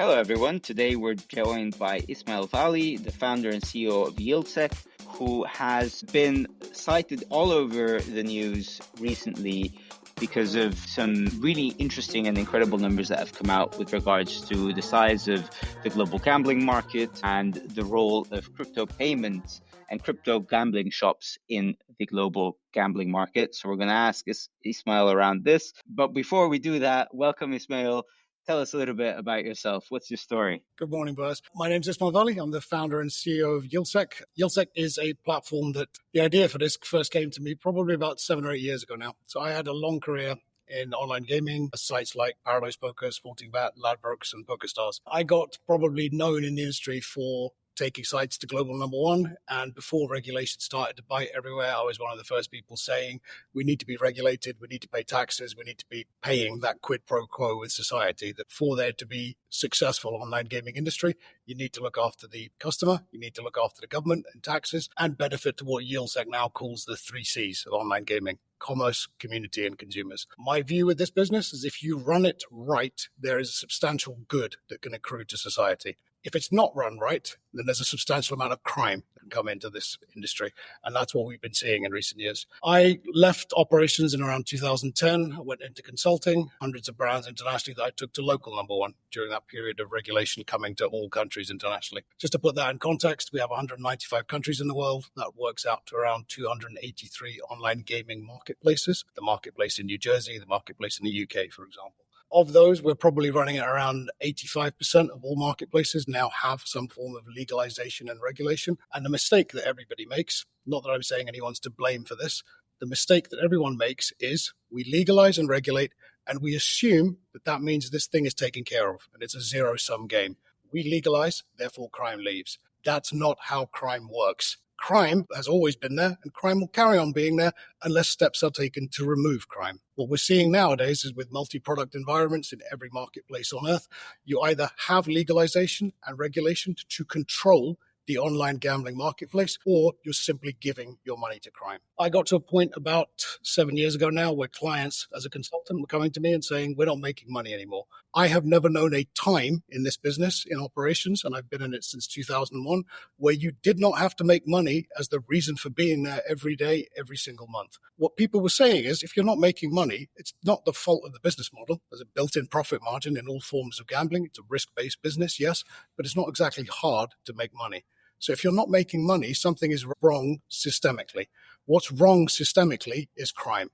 Hello, everyone. Today we're joined by Ismail Vali, the founder and CEO of YieldSec, who has been cited all over the news recently because of some really interesting and incredible numbers that have come out with regards to the size of the global gambling market and the role of crypto payments and crypto gambling shops in the global gambling market. So we're going to ask Ismail around this. But before we do that, welcome, Ismail. Tell us a little bit about yourself. What's your story? Good morning, Buzz. My name's Ismail Vali. I'm the founder and CEO of YieldSec. YieldSec is a platform that the idea for this first came to me probably about 7 or 8 years ago now. So I had a long career in online gaming, sites like Paradise Poker, Sporting Bet, Ladbrokes, and PokerStars. I got probably known in the industry for taking sites to global number one. And before regulation started to bite everywhere, I was one of the first people saying, we need to be regulated, we need to pay taxes, we need to be paying that quid pro quo with society. That for there to be successful online gaming industry, you need to look after the customer, you need to look after the government and taxes, and benefit to what YieldSec now calls the 3 Cs of online gaming: commerce, community, and consumers. My view with this business is if you run it right, there is a substantial good that can accrue to society. If it's not run right, then there's a substantial amount of crime that can come into this industry. And that's what we've been seeing in recent years. I left operations in around 2010. I went into consulting, hundreds of brands internationally that I took to local number one during that period of regulation coming to all countries internationally. Just to put that in context, we have 195 countries in the world. That works out to around 283 online gaming marketplaces. The marketplace in New Jersey, the marketplace in the UK, for example. Of those, we're probably running at around 85% of all marketplaces now have some form of legalization and regulation. And the mistake that everybody makes, not that I'm saying anyone's to blame for this, the mistake that everyone makes is we legalize and regulate, and we assume that that means this thing is taken care of, and it's a zero-sum game. We legalize, therefore crime leaves. That's not how crime works. Crime has always been there, and crime will carry on being there unless steps are taken to remove crime. What we're seeing nowadays is with multi-product environments in every marketplace on earth, you either have legalization and regulation to control the online gambling marketplace, or you're simply giving your money to crime. I got to a point about 7 years ago now where clients as a consultant were coming to me and saying, we're not making money anymore. I have never known a time in this business, in operations, and I've been in it since 2001, where you did not have to make money as the reason for being there every day, every single month. What people were saying is, if you're not making money, it's not the fault of the business model. There's a built-in profit margin in all forms of gambling. It's a risk-based business, yes, but it's not exactly hard to make money. So if you're not making money, something is wrong systemically. What's wrong systemically is crime.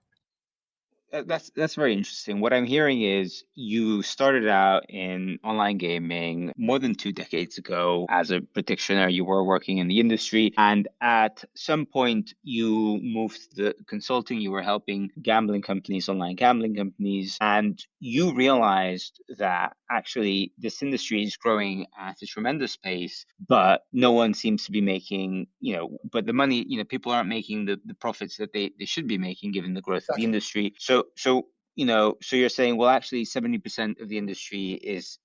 That's very interesting. What I'm hearing is you started out in online gaming more than 2 decades ago as a practitioner. You were working in the industry, and at some point you moved to the consulting. You were helping gambling companies, online gambling companies, and you realized that actually this industry is growing at a tremendous pace, but no one seems to be making, but the money, people aren't making the profits that they should be making given the growth of the industry. So you're saying, well, actually 70% of the industry is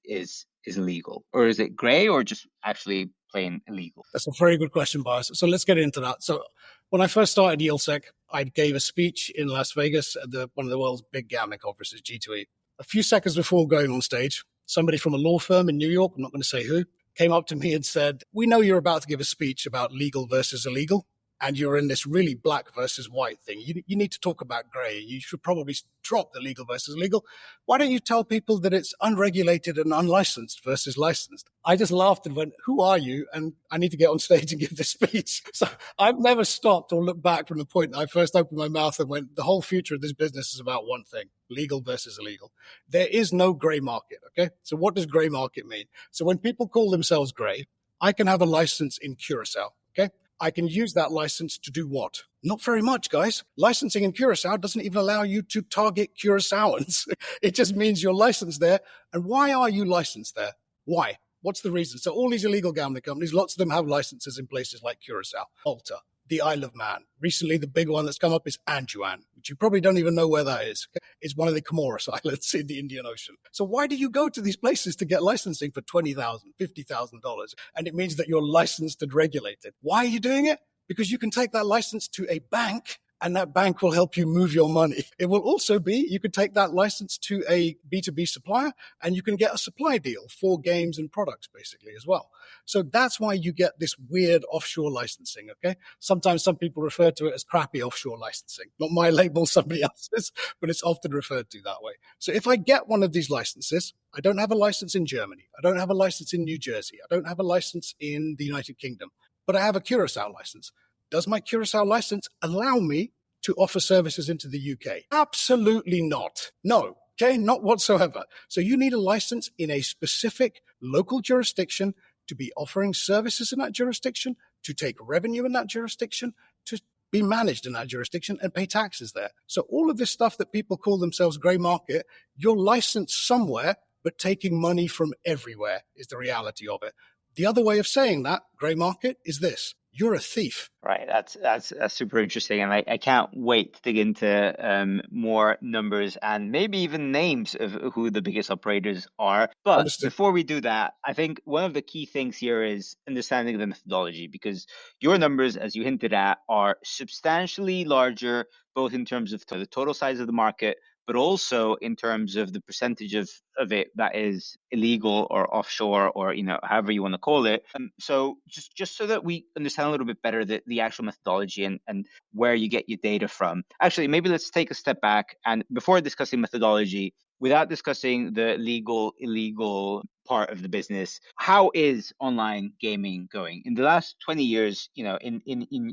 illegal, or is it gray, or just actually plain illegal? That's a very good question, Bas. So let's get into that. So when I first started YieldSec, I gave a speech in Las Vegas at one of the world's big gambling conferences, G2E. A few seconds before going on stage, somebody from a law firm in New York, I'm not going to say who, came up to me and said, we know you're about to give a speech about legal versus illegal, and you're in this really black versus white thing. You need to talk about gray. You should probably drop the legal versus legal. Why don't you tell people that it's unregulated and unlicensed versus licensed? I just laughed and went, who are you? And I need to get on stage and give this speech. So I've never stopped or looked back from the point that I first opened my mouth and went, the whole future of this business is about one thing: legal versus illegal. There is no gray market, okay? So what does gray market mean? So when people call themselves gray, I can have a license in Curacao, okay? I can use that license to do what? Not very much, guys. Licensing in Curacao doesn't even allow you to target Curaçaoans. It just means you're licensed there. And why are you licensed there? Why? What's the reason? So all these illegal gambling companies, lots of them have licenses in places like Curacao, Malta, the Isle of Man. Recently, the big one that's come up is Anjouan, which you probably don't even know where that is. It's one of the Comoros Islands in the Indian Ocean. So why do you go to these places to get licensing for $20,000, $50,000? And it means that you're licensed and regulated. Why are you doing it? Because you can take that license to a bank and that bank will help you move your money. It will also be, you could take that license to a B2B supplier and you can get a supply deal for games and products basically as well. So that's why you get this weird offshore licensing, okay? Sometimes some people refer to it as crappy offshore licensing. Not my label, somebody else's, but it's often referred to that way. So if I get one of these licenses, I don't have a license in Germany. I don't have a license in New Jersey. I don't have a license in the United Kingdom, but I have a Curacao license. Does my Curacao license allow me to offer services into the UK? Absolutely not. No. Okay, not whatsoever. So you need a license in a specific local jurisdiction to be offering services in that jurisdiction, to take revenue in that jurisdiction, to be managed in that jurisdiction and pay taxes there. So all of this stuff that people call themselves grey market, you're licensed somewhere, but taking money from everywhere is the reality of it. The other way of saying that, grey market, is this. You're a thief. Right. That's super interesting, and I can't wait to dig into more numbers and maybe even names of who the biggest operators are. But Understood. before we do that, I think one of the key things here is understanding the methodology, because your numbers, as you hinted at, are substantially larger, both in terms of the total size of the market, but also in terms of the percentage of it that is illegal or offshore, or however you want to call it. So just so that we understand a little bit better the actual methodology and where you get your data from. Actually, maybe let's take a step back, and before discussing methodology, without discussing the legal illegal part of the business, how is online gaming going in the last 20 years? In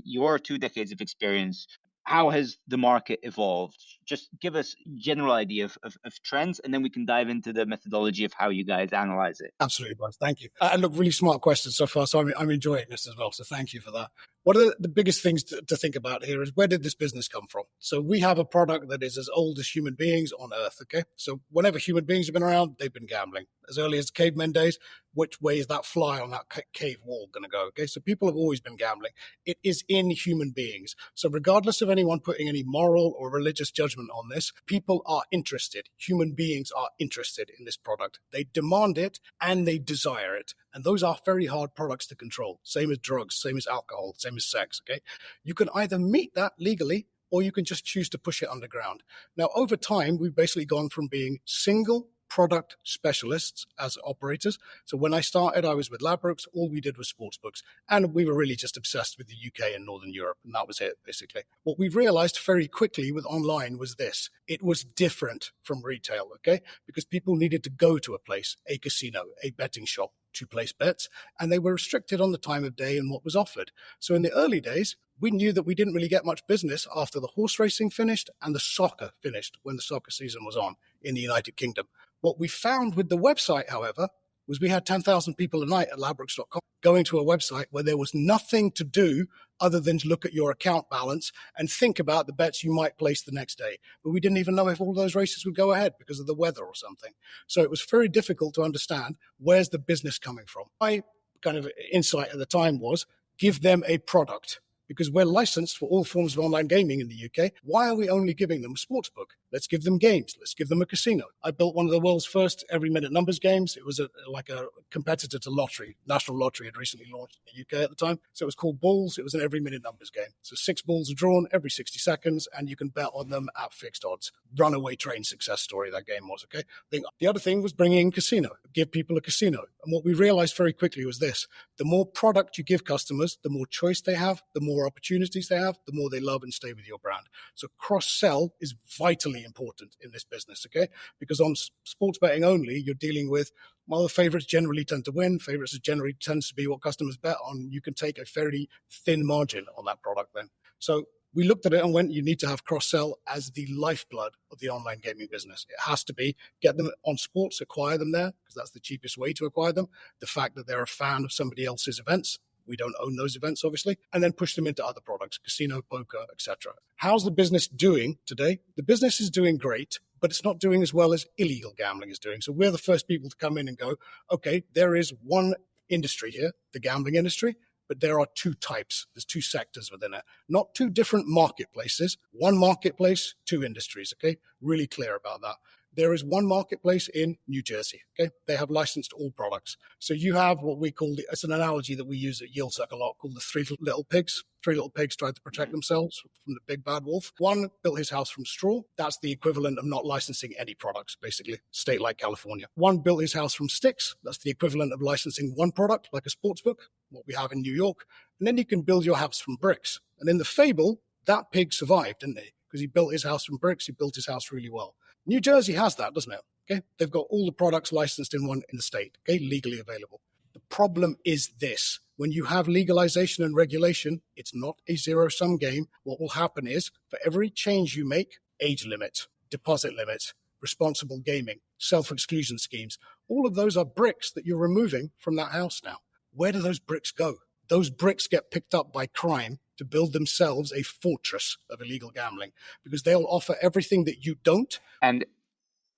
your 2 decades of experience, how has the market evolved? Just give us a general idea of trends, and then we can dive into the methodology of how you guys analyze it. Absolutely, Buzz. Thank you. And look, really smart questions so far. So I'm enjoying this as well. So thank you for that. One of the biggest things to think about here is, where did this business come from? So we have a product that is as old as human beings on Earth, okay? So whenever human beings have been around, they've been gambling. As early as cavemen days, which way is that fly on that cave wall going to go, okay? So people have always been gambling. It is in human beings. So regardless of anyone putting any moral or religious judgment on this, people are interested. Human beings are interested in this product. They demand it and they desire it. And those are very hard products to control. Same as drugs, same as alcohol, same as sex, okay? You can either meet that legally, or you can just choose to push it underground. Now, over time, we've basically gone from being single product specialists as operators. So when I started, I was with Ladbrokes. All we did was sportsbooks. And we were really just obsessed with the UK and Northern Europe. And that was it, basically. What we've realized very quickly with online was this. It was different from retail, okay? Because people needed to go to a place, a casino, a betting shop, to place bets, and they were restricted on the time of day and what was offered. So in the early days, we knew that we didn't really get much business after the horse racing finished and the soccer finished, when the soccer season was on in the United Kingdom. What we found with the website, however, was we had 10,000 people a night at ladbrokes.com going to a website where there was nothing to do other than to look at your account balance and think about the bets you might place the next day. But we didn't even know if all those races would go ahead because of the weather or something. So it was very difficult to understand, where's the business coming from. My kind of insight at the time was, give them a product. Because we're licensed for all forms of online gaming in the UK. Why are we only giving them a sportsbook? Let's give them games. Let's give them a casino. I built one of the world's first every minute numbers games. It was like a competitor to lottery. National Lottery had recently launched in the UK at the time. So it was called Balls. It was an every minute numbers game. So 6 balls are drawn every 60 seconds, and you can bet on them at fixed odds. Runaway train success story that game was, okay? The other thing was bringing in casino, give people a casino. And what we realized very quickly was this. The more product you give customers, the more choice they have, the more opportunities they have, the more they love and stay with your brand. So cross-sell is vitally important in this business, okay? Because on sports betting only, you're dealing with, well, the favorites generally tend to win. Favorites generally tends to be what customers bet on. You can take a fairly thin margin on that product then. So we looked at it and went, you need to have cross-sell as the lifeblood of the online gaming business. It has to be, get them on sports, acquire them there, because that's the cheapest way to acquire them. The fact that they're a fan of somebody else's events, we don't own those events, obviously, and then push them into other products, casino, poker, etc. How's the business doing today? The business is doing great, but it's not doing as well as illegal gambling is doing. So we're the first people to come in and go, okay, there is one industry here, the gambling industry, but there are 2 types. There's 2 sectors within it, not 2 different marketplaces. One marketplace, 2 industries, okay? Really clear about that. There is one marketplace in New Jersey. Okay, they have licensed all products. So you have what we call it's an analogy that we use at YieldSec a lot, called the three little pigs. Three little pigs tried to protect themselves from the big bad wolf. One built his house from straw. That's the equivalent of not licensing any products, basically, state like California. One built his house from sticks. That's the equivalent of licensing one product, like a sports book, what we have in New York. And then you can build your house from bricks. And in the fable, that pig survived, didn't he? Because he built his house from bricks. He built his house really well. New Jersey has that, doesn't it? Okay, they've got all the products licensed in the state, okay, legally available. The problem is this. When you have legalization and regulation, it's not a zero-sum game. What will happen is, for every change you make, age limit, deposit limits, responsible gaming, self-exclusion schemes, all of those are bricks that you're removing from that house now. Where do those bricks go? Those bricks get picked up by crime to build themselves a fortress of illegal gambling, because they'll offer everything that you don't. And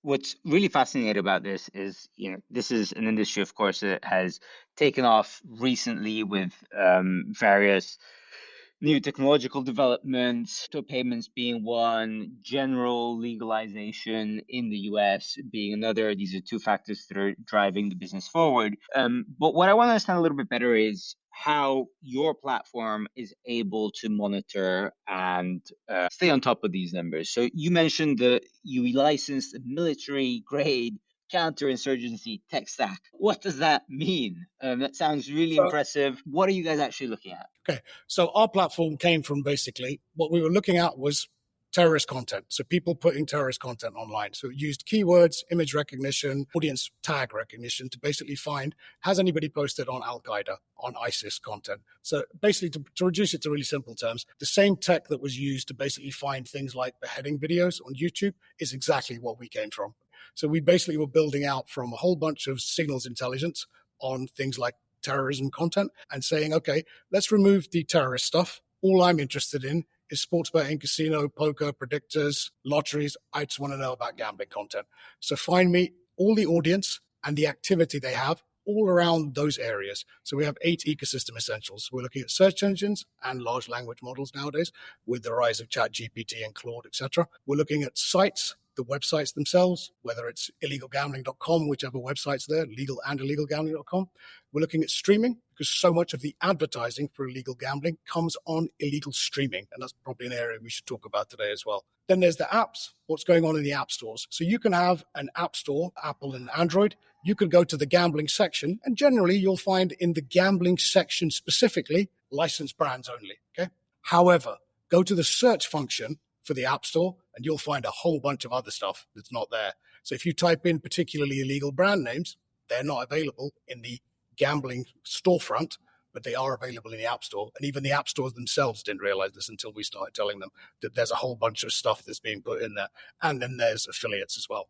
what's really fascinating about this is, this is an industry, of course, that has taken off recently with various new technological developments, crypto payments being one, general legalization in the US being another. These are two factors that are driving the business forward. But what I want to understand a little bit better is how your platform is able to monitor and stay on top of these numbers. So you mentioned that you licensed a military-grade counterinsurgency tech stack. What does that mean? That sounds really impressive. What are you guys actually looking at? Okay, so our platform came from basically what we were looking at was terrorist content. So people putting terrorist content online. So it used keywords, image recognition, audience tag recognition to basically find, has anybody posted on Al-Qaeda, on ISIS content? So basically, to reduce it to really simple terms, the same tech that was used to basically find things like beheading videos on YouTube is exactly what we came from. So we basically were building out from a whole bunch of signals intelligence on things like terrorism content and saying, okay, let's remove the terrorist stuff. All I'm interested in is sports betting, casino, poker, predictors, lotteries. I just want to know about gambling content. So find me all the audience and the activity they have all around those areas. So we have 8 ecosystem essentials. We're looking at search engines and large language models nowadays with the rise of ChatGPT and Claude, etc. We're looking at sites, the websites themselves, whether it's illegalgambling.com, whichever website's there, legal and illegalgambling.com. We're looking at streaming because so much of the advertising for illegal gambling comes on illegal streaming. And that's probably an area we should talk about today as well. Then there's the apps, what's going on in the app stores. So you can have an app store, Apple and Android. You could go to the gambling section, and generally you'll find in the gambling section specifically, licensed brands only. Okay. However, go to the search function for the App Store, and you'll find a whole bunch of other stuff that's not there. So if you type in particularly illegal brand names, they're not available in the gambling storefront, but they are available in the App Store. And even the App Stores themselves didn't realize this until we started telling them that there's a whole bunch of stuff that's being put in there. And then there's affiliates as well.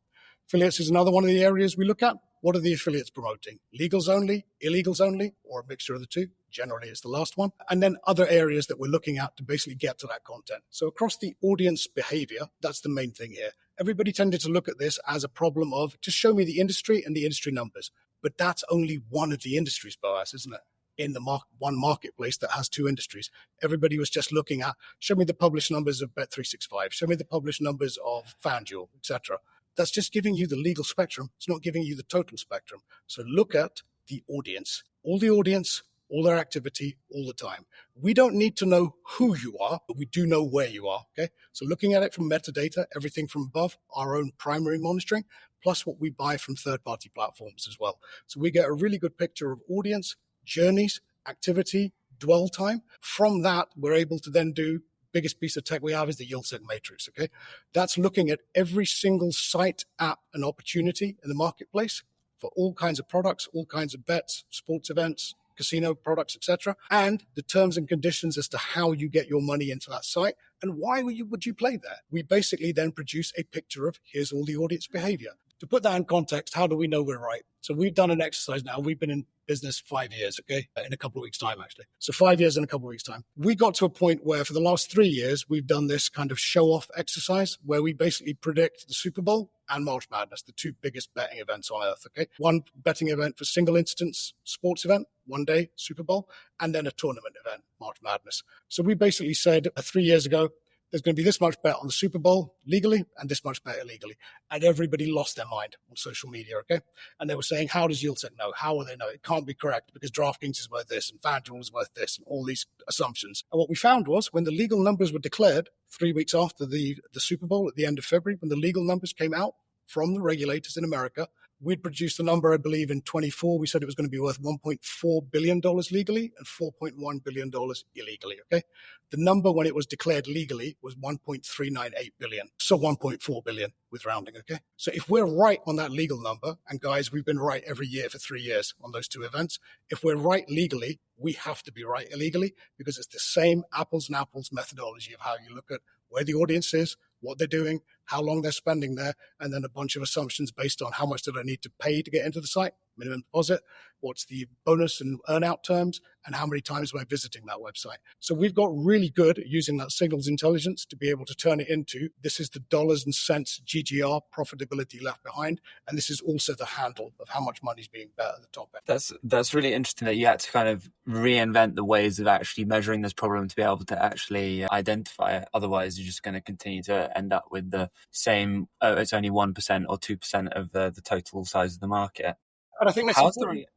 Affiliates is another one of the areas we look at. What are the affiliates promoting? Legals only, illegals only, or a mixture of the two? Generally, it's the last one. And then other areas that we're looking at to basically get to that content. So across the audience behavior, that's the main thing here. Everybody tended to look at this as a problem of just show me the industry and the industry numbers. But that's only one of the industries, Boaz, isn't it? In the one marketplace that has 2 industries. Everybody was just looking at, show me the published numbers of Bet365, show me the published numbers of FanDuel, etc. That's just giving you the legal spectrum. It's not giving you the total spectrum. So look at the audience, all their activity, all the time. We don't need to know who you are, but we do know where you are, okay? So looking at it from metadata, everything from above, our own primary monitoring, plus what we buy from third-party platforms as well. So we get a really good picture of audience, journeys, activity, dwell time. From that, we're able to then do biggest piece of tech we have is the YieldSec matrix, okay? That's looking at every single site, app, and opportunity in the marketplace for all kinds of products, all kinds of bets, sports events, casino products, etc., and the terms and conditions as to how you get your money into that site and why would you play there. We basically then produce a picture of here's all the audience behavior. To put that in context, how do we know we're right? So we've done an exercise now. We've been in business 5 years, okay, in a couple of weeks' time, actually. So 5 years in a couple of weeks' time. We got to a point where for the last 3 years, we've done this kind of show-off exercise where we basically predict the Super Bowl and March Madness, the 2 biggest betting events on earth, okay? One betting event for single instance sports event, one day, Super Bowl, and then a tournament event, March Madness. So we basically said 3 years ago, there's going to be this much bet on the Super Bowl legally and this much bet illegally. And everybody lost their mind on social media, okay? And they were saying, how does YieldSec know? How will they know? It can't be correct because DraftKings is worth this and FanDuel is worth this and all these assumptions. And what we found was when the legal numbers were declared 3 weeks after the Super Bowl at the end of February, when the legal numbers came out from the regulators in America, we'd produced a number, I believe, in 24. We said it was going to be worth $1.4 billion legally and $4.1 billion illegally, okay? The number when it was declared legally was 1.398 billion. So 1.4 billion with rounding, okay? So if we're right on that legal number, and guys, we've been right every year for 3 years on those two events. If we're right legally, we have to be right illegally because it's the same apples and apples methodology of how you look at where the audience is, what they're doing, how long they're spending there, and then a bunch of assumptions based on how much do they need to pay to get into the site, minimum deposit, what's the bonus and earn-out terms, and how many times we're visiting that website. So we've got really good at using that signals intelligence to be able to turn it into, this is the dollars and cents GGR profitability left behind, and this is also the handle of how much money is being bet at the top end. That's really interesting that you had to kind of reinvent the ways of actually measuring this problem to be able to actually identify it. Otherwise, you're just going to continue to end up with the same, it's only 1% or 2% of the total size of the market. And I think that's important.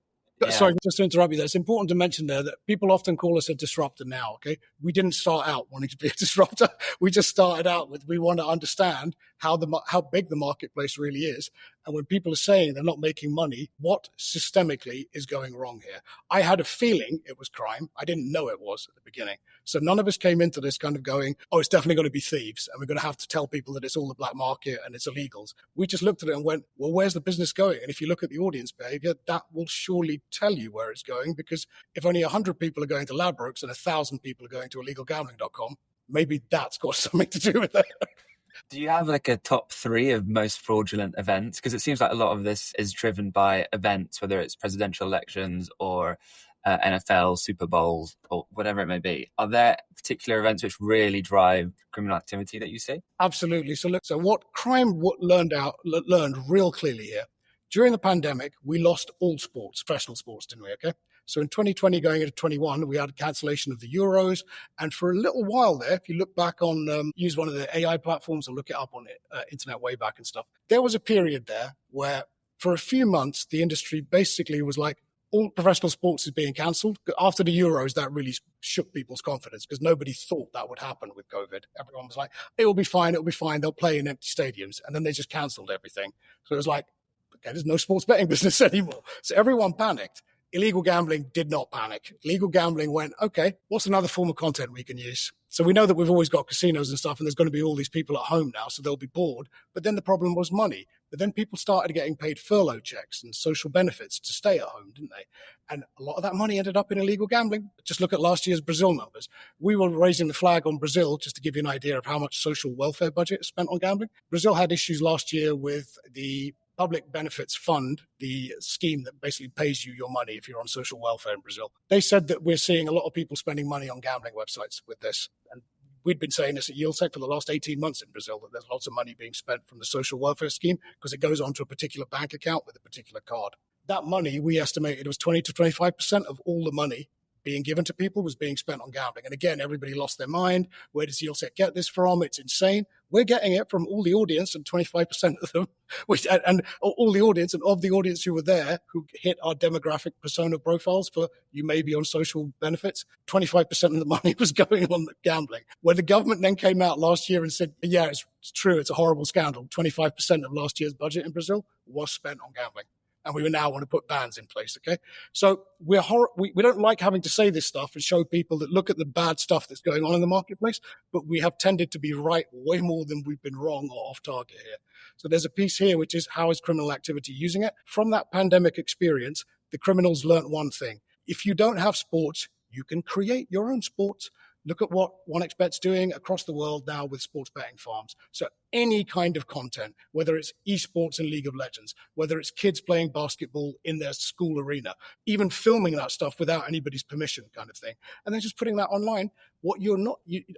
Sorry, just to interrupt you there. It's important to mention there that people often call us a disruptor now, okay? We didn't start out wanting to be a disruptor. We just started out with, we want to understand how big the marketplace really is. And when people are saying they're not making money, what systemically is going wrong here? I had a feeling it was crime. I didn't know it was at the beginning. So none of us came into this kind of going, oh, it's definitely going to be thieves. And we're going to have to tell people that it's all the black market and it's illegals. We just looked at it and went, well, where's the business going? And if you look at the audience behavior, that will surely tell you where it's going, because if only 100 people are going to Ladbrokes and 1,000 people are going to illegalgambling.com, maybe that's got something to do with it. Do you have like a top 3 of most fraudulent events? Because it seems like a lot of this is driven by events, whether it's presidential elections or NFL, Super Bowls, or whatever it may be. Are there particular events which really drive criminal activity that you see? Absolutely. So look, what crime learned real clearly here. During the pandemic, we lost all sports, professional sports, didn't we? Okay. So in 2020, going into 21, we had a cancellation of the Euros. And for a little while there, if you look back on, use one of the AI platforms or look it up on Internet Wayback and stuff, there was a period there where for a few months, the industry basically was like, all professional sports is being cancelled. After the Euros, that really shook people's confidence because nobody thought that would happen with COVID. Everyone was like, it will be fine. They'll play in empty stadiums. And then they just cancelled everything. So it was like, okay, there's no sports betting business anymore. So everyone panicked. Illegal gambling did not panic. Illegal gambling went, okay, what's another form of content we can use? So we know that we've always got casinos and stuff, and there's going to be all these people at home now, so they'll be bored. But then the problem was money. But then people started getting paid furlough checks and social benefits to stay at home, didn't they? And a lot of that money ended up in illegal gambling. Just look at last year's Brazil numbers. We were raising the flag on Brazil just to give you an idea of how much social welfare budget is spent on gambling. Brazil had issues last year with the Public Benefits Fund, the scheme that basically pays you your money if you're on social welfare in Brazil. They said that we're seeing a lot of people spending money on gambling websites with this. And we'd been saying this at YieldSec for the last 18 months in Brazil, that there's lots of money being spent from the social welfare scheme because it goes onto a particular bank account with a particular card. That money, we estimated, was 20 to 25% of all the money being given to people was being spent on gambling. And again, everybody lost their mind. Where does YieldSec get this from? It's insane. We're getting it from all the audience, and 25% of them, and all the audience, and of the audience who were there, who hit our demographic persona profiles for you may be on social benefits, 25% of the money was going on gambling. When the government then came out last year and said, yeah, it's true, it's a horrible scandal, 25% of last year's budget in Brazil was spent on gambling. And we now want to put bans in place, okay? So we don't like having to say this stuff and show people that look at the bad stuff that's going on in the marketplace, but we have tended to be right way more than we've been wrong or off target here. So there's a piece here, which is how is criminal activity using it? From that pandemic experience, the criminals learned one thing. If you don't have sports, you can create your own sports. Look at what 1xBet's doing across the world now with sports betting farms. So any kind of content, whether it's esports and League of Legends, whether it's kids playing basketball in their school arena, even filming that stuff without anybody's permission kind of thing, and then just putting that online. I'm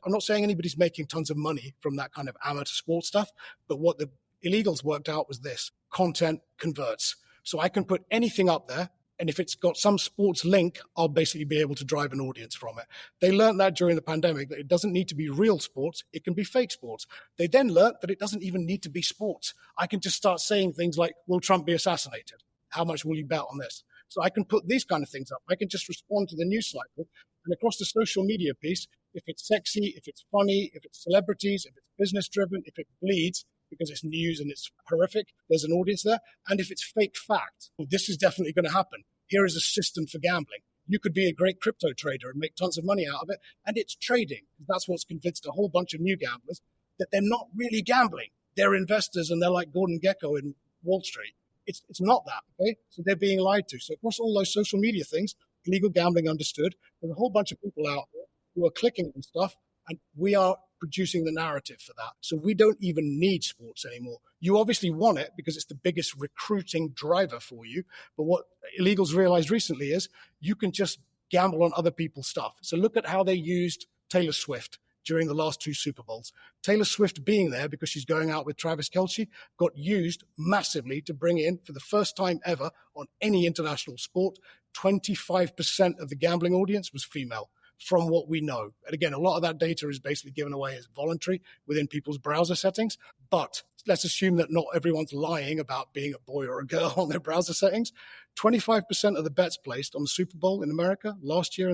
not saying anybody's making tons of money from that kind of amateur sports stuff, but what the illegals worked out was this: content converts. So I can put anything up there, And if it's got some sports link, I'll basically be able to drive an audience from it. They learned that during the pandemic, that it doesn't need to be real sports. It can be fake sports. They then learned that it doesn't even need to be sports. I can just start saying things like, will Trump be assassinated? How much will you bet on this? So I can put these kind of things up. I can just respond to the news cycle. And across the social media piece, if it's sexy, if it's funny, if it's celebrities, if it's business driven, if it bleeds because it's news and it's horrific, there's an audience there. And if it's fake fact, well, this is definitely going to happen. Here is a system for gambling. You could be a great crypto trader and make tons of money out of it. And it's trading. That's what's convinced a whole bunch of new gamblers that they're not really gambling. They're investors and they're like Gordon Gekko in Wall Street. It's not that, okay? So they're being lied to. So across all those social media things, illegal gambling understood, there's a whole bunch of people out there who are clicking on stuff, and we are producing the narrative for that. So we don't even need sports anymore. You obviously want it because it's the biggest recruiting driver for you. But what illegals realized recently is you can just gamble on other people's stuff. So look at how they used Taylor Swift during the last two Super Bowls. Taylor Swift being there because she's going out with Travis Kelce got used massively to bring in, for the first time ever on any international sport, 25% of the gambling audience was female, from what we know. And again, a lot of that data is basically given away as voluntary within people's browser settings. But let's assume that not everyone's lying about being a boy or a girl on their browser settings. 25% of the bets placed on the Super Bowl in America last year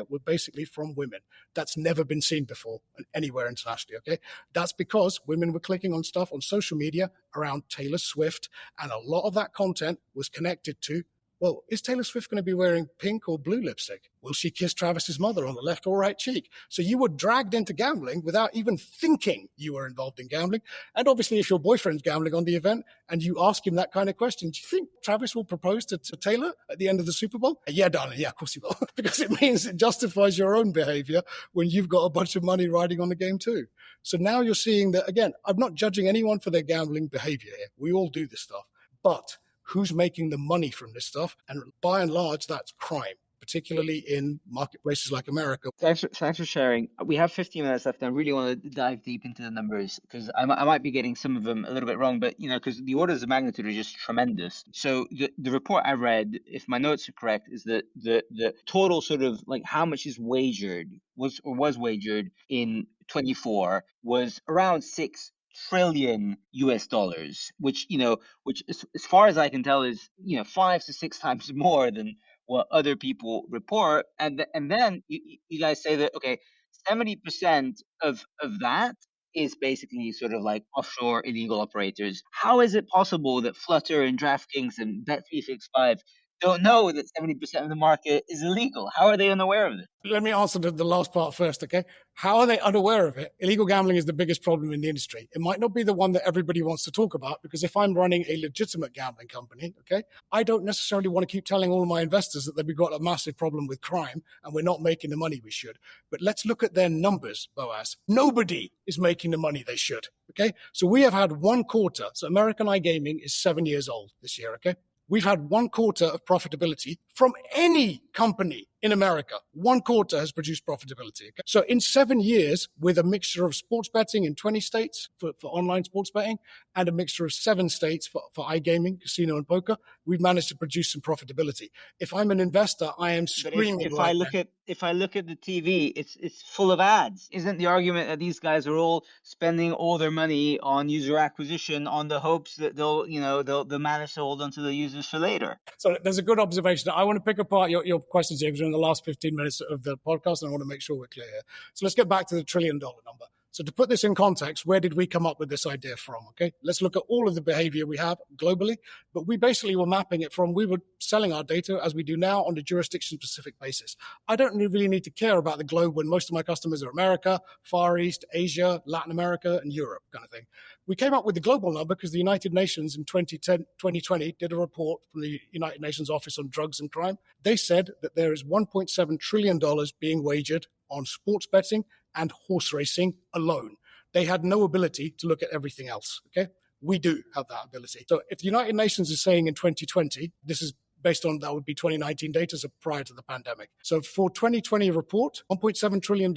were basically from women. That's never been seen before anywhere internationally, okay? That's because women were clicking on stuff on social media around Taylor Swift, and a lot of that content was connected to, well, is Taylor Swift going to be wearing pink or blue lipstick? Will she kiss Travis's mother on the left or right cheek? So you were dragged into gambling without even thinking you were involved in gambling. And obviously, if your boyfriend's gambling on the event and you ask him that kind of question, do you think Travis will propose to Taylor at the end of the Super Bowl? Yeah, darling, yeah, of course he will. Because it means it justifies your own behavior when you've got a bunch of money riding on the game too. So now you're seeing that, again, I'm not judging anyone for their gambling behavior here. We all do this stuff. But who's making the money from this stuff? And by and large, that's crime, particularly in marketplaces like America. Thanks for sharing. We have 15 minutes left, and I really want to dive deep into the numbers because I might be getting some of them a little bit wrong, but because the orders of magnitude are just tremendous. So the report I read, if my notes are correct, is that the total sort of like how much is wagered was wagered in 24 was around $6 trillion US dollars, which as far as I can tell is 5 to 6 times more than what other people report. And then you guys say that, okay, 70% of that is basically sort of like offshore illegal operators. How is it possible that Flutter and DraftKings and Bet365 don't know that 70% of the market is illegal? How are they unaware of it? Let me answer the last part first, okay? How are they unaware of it? Illegal gambling is the biggest problem in the industry. It might not be the one that everybody wants to talk about, because if I'm running a legitimate gambling company, okay, I don't necessarily want to keep telling all of my investors that we've got a massive problem with crime and we're not making the money we should. But let's look at their numbers, Boaz. Nobody is making the money they should, okay? So we have had one quarter. So American iGaming is 7 years old this year, okay? We've had one quarter of profitability from any company in America. One quarter has produced profitability. Okay? So in 7 years, with a mixture of sports betting in 20 states for online sports betting and a mixture of 7 states for iGaming, casino and poker, we've managed to produce some profitability. If I'm an investor, I am screaming. If I look at the TV, it's full of ads. Isn't the argument that these guys are all spending all their money on user acquisition on the hopes that they'll manage to hold onto the users for later? So there's a good observation. I want to pick apart your questions here, because we're in the last 15 minutes of the podcast, and I want to make sure we're clear here. So let's get back to the $1 trillion number. So to put this in context, where did we come up with this idea from? Okay, let's look at all of the behavior we have globally, but we basically were mapping it from, we were selling our data as we do now on a jurisdiction-specific basis. I don't really need to care about the globe when most of my customers are America, Far East, Asia, Latin America, and Europe kind of thing. We came up with the global number because the United Nations in 2020 did a report from the United Nations Office on Drugs and Crime. They said that there is $1.7 trillion being wagered on sports betting and horse racing alone. They had no ability to look at everything else, okay? We do have that ability. So if the United Nations is saying in 2020, this is based on that would be 2019 data, so prior to the pandemic. So for 2020 report, $1.7 trillion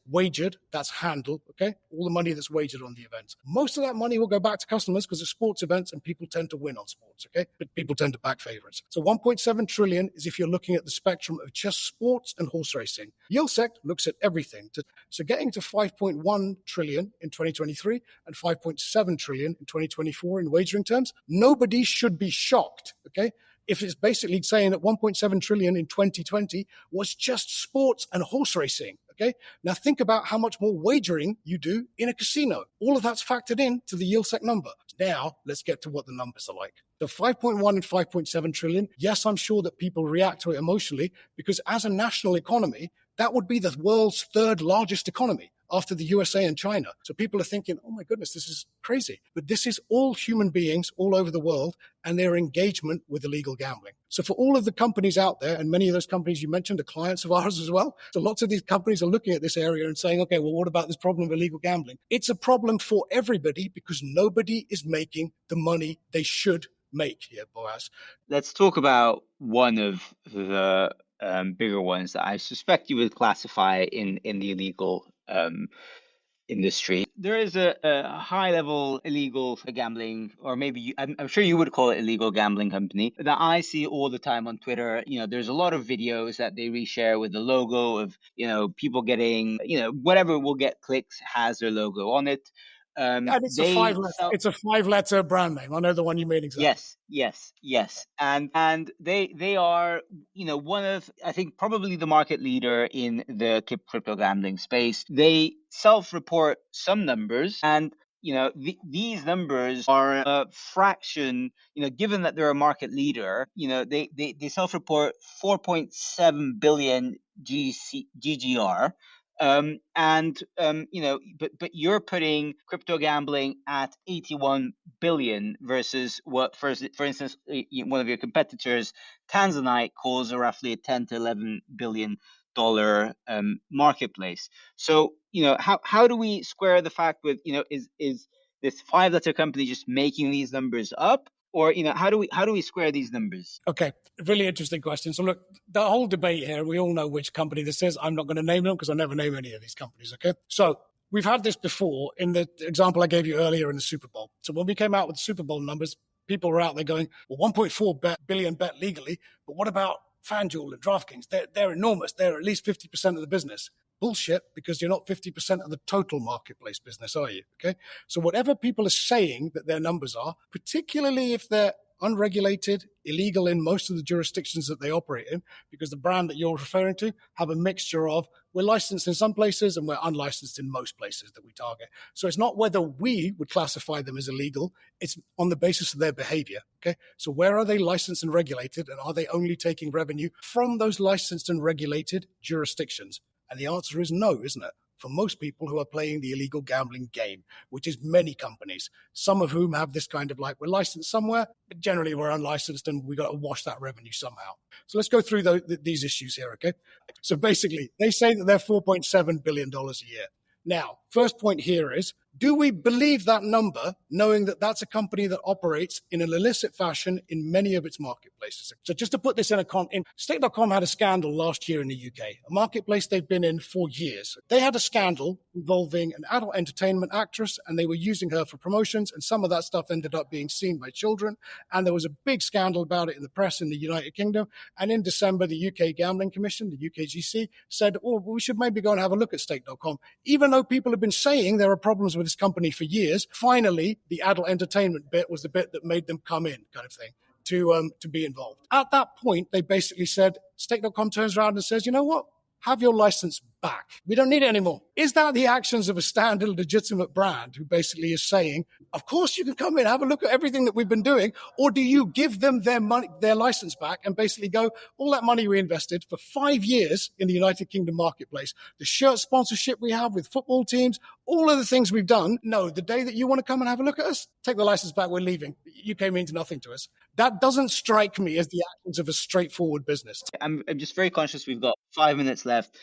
wagered, that's handle, okay? All the money that's wagered on the event. Most of that money will go back to customers because it's sports events and people tend to win on sports, okay? But people tend to back favorites. So 1.7 trillion is if you're looking at the spectrum of just sports and horse racing. YieldSec looks at everything. So getting to 5.1 trillion in 2023 and 5.7 trillion in 2024 in wagering terms, nobody should be shocked, okay? If it's basically saying that 1.7 trillion in 2020 was just sports and horse racing, okay? Now think about how much more wagering you do in a casino. All of that's factored in to the YieldSec number. Now let's get to what the numbers are like. The 5.1 and 5.7 trillion, yes, I'm sure that people react to it emotionally because as a national economy, that would be the world's third largest economy after the USA and China. So people are thinking, oh my goodness, this is crazy. But this is all human beings all over the world and their engagement with illegal gambling. So for all of the companies out there, and many of those companies you mentioned are clients of ours as well, so lots of these companies are looking at this area and saying, okay, well, what about this problem of illegal gambling? It's a problem for everybody because nobody is making the money they should make here, Boaz. Let's talk about one of the bigger ones that I suspect you would classify in the illegal industry. There is a high-level illegal gambling, or maybe I'm sure you would call it illegal gambling company that I see all the time on Twitter. There's a lot of videos that they reshare with the logo of, people getting, whatever will get clicks has their logo on it. And it's a five-letter brand name. I know the one you made exactly. Yes. And they are, one of, I think, probably the market leader in the crypto gambling space. They self-report some numbers, and these numbers are a fraction, given that they're a market leader, they self-report 4.7 billion GGR. But you're putting crypto gambling at 81 billion versus what, for instance, one of your competitors, Tanzanite, calls roughly a 10 to 11 billion dollar marketplace. So, how do we square the fact with, is this five-letter company just making these numbers up? Or, how do we square these numbers? Okay, really interesting question. So look, the whole debate here, we all know which company this is. I'm not going to name them because I never name any of these companies, okay? So we've had this before in the example I gave you earlier in the Super Bowl. So when we came out with the Super Bowl numbers, people were out there going, well, 1.4 billion bet legally, but what about FanDuel and DraftKings? They're enormous. They're at least 50% of the business. Bullshit, because you're not 50% of the total marketplace business, are you? Okay. So whatever people are saying that their numbers are, particularly if they're unregulated, illegal in most of the jurisdictions that they operate in, because the brand that you're referring to have a mixture of, we're licensed in some places and we're unlicensed in most places that we target. So it's not whether we would classify them as illegal, it's on the basis of their behavior. Okay. So where are they licensed and regulated, and are they only taking revenue from those licensed and regulated jurisdictions? And the answer is no, isn't it? For most people who are playing the illegal gambling game, which is many companies, some of whom have this kind of like, we're licensed somewhere, but generally we're unlicensed and we got to wash that revenue somehow. So let's go through these issues here, okay? So basically, they say that they're $4.7 billion a year. Now, first point here is, do we believe that number, knowing that that's a company that operates in an illicit fashion in many of its marketplaces? So just to put this in Stake.com had a scandal last year in the UK, a marketplace they've been in for years. They had a scandal involving an adult entertainment actress, and they were using her for promotions, and some of that stuff ended up being seen by children. And there was a big scandal about it in the press in the United Kingdom. And in December, the UK Gambling Commission, the UKGC, said, oh, we should maybe go and have a look at Stake.com. Even though people have been saying there are problems with this company for years, finally, the adult entertainment bit was the bit that made them come in, kind of thing, to be involved. At that point, they basically said, Stake.com turns around and says, you know what? Have your license back. We don't need it anymore. Is that the actions of a standard legitimate brand who basically is saying, of course you can come in, have a look at everything that we've been doing, or do you give them their money, their license back, and basically go, all that money we invested for 5 years in the United Kingdom marketplace, the shirt sponsorship we have with football teams, all of the things we've done, no, the day that you want to come and have a look at us, take the license back, we're leaving. UK means nothing to us. That doesn't strike me as the actions of a straightforward business. I'm just very conscious we've got 5 minutes left.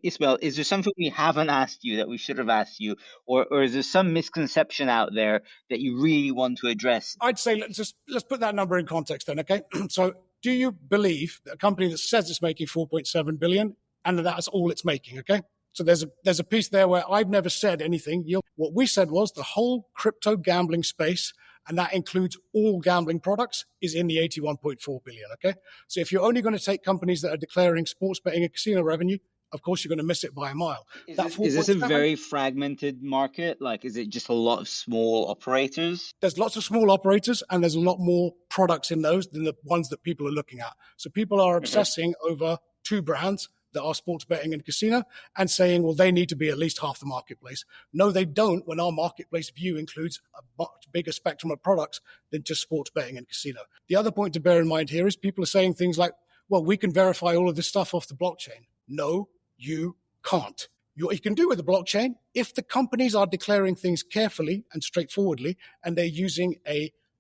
Ismail, is there something we haven't asked you that we should have asked you, or is there some misconception out there that you really want to address? I'd say let's put that number in context then, okay? So do you believe that a company that says it's making 4.7 billion and that's all it's making? Okay. So there's a piece there where I've never said anything. What we said was the whole crypto gambling space, and that includes all gambling products, is in the 81.4 billion. Okay. So if you're only going to take companies that are declaring sports betting and casino revenue, of course you're going to miss it by a mile. Is this a very fragmented market? Like, is it just a lot of small operators? There's lots of small operators, and there's a lot more products in those than the ones that people are looking at. So people are obsessing over two brands that are sports betting and casino and saying, well, they need to be at least half the marketplace. No, they don't, when our marketplace view includes a much bigger spectrum of products than just sports betting and casino. The other point to bear in mind here is people are saying things like, well, we can verify all of this stuff off the blockchain. No, you can't. You can do with the blockchain if the companies are declaring things carefully and straightforwardly, and they're using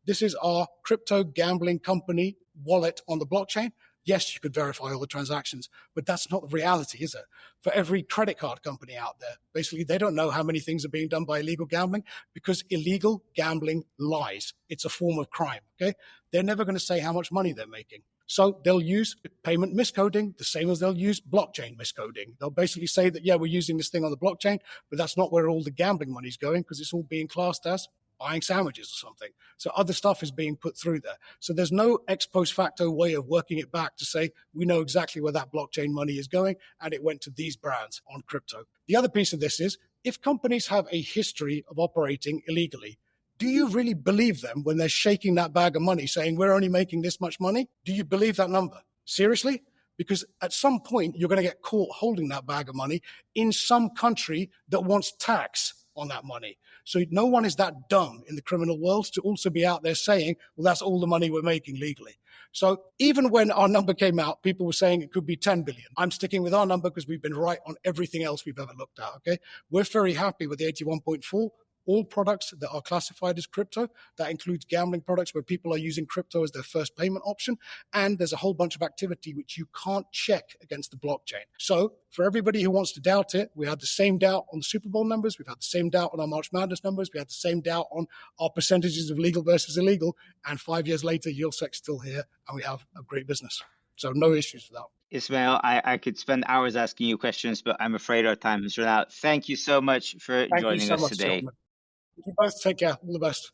this is our crypto gambling company wallet on the blockchain. Yes, you could verify all the transactions, but that's not the reality, is it? For every credit card company out there, basically, they don't know how many things are being done by illegal gambling because illegal gambling lies. It's a form of crime, okay? They're never going to say how much money they're making. So they'll use payment miscoding, the same as they'll use blockchain miscoding. They'll basically say that, yeah, we're using this thing on the blockchain, but that's not where all the gambling money's going because it's all being classed as buying sandwiches or something. So other stuff is being put through there. So there's no ex post facto way of working it back to say, we know exactly where that blockchain money is going, and it went to these brands on crypto. The other piece of this is, if companies have a history of operating illegally, do you really believe them when they're shaking that bag of money saying, we're only making this much money? Do you believe that number? Seriously? Because at some point, you're going to get caught holding that bag of money in some country that wants tax on that money. So no one is that dumb in the criminal world to also be out there saying, well, that's all the money we're making legally. So even when our number came out, people were saying it could be 10 billion. I'm sticking with our number because we've been right on everything else we've ever looked at, okay? We're very happy with the 81.4. All products that are classified as crypto. That includes gambling products where people are using crypto as their first payment option. And there's a whole bunch of activity which you can't check against the blockchain. So for everybody who wants to doubt it, we had the same doubt on the Super Bowl numbers. We've had the same doubt on our March Madness numbers. We had the same doubt on our percentages of legal versus illegal. And 5 years later, YieldSec's still here and we have a great business. So no issues with that. Ismail, I could spend hours asking you questions, but I'm afraid our time has run out. Thank you so much for joining us today. You both take care. All the best.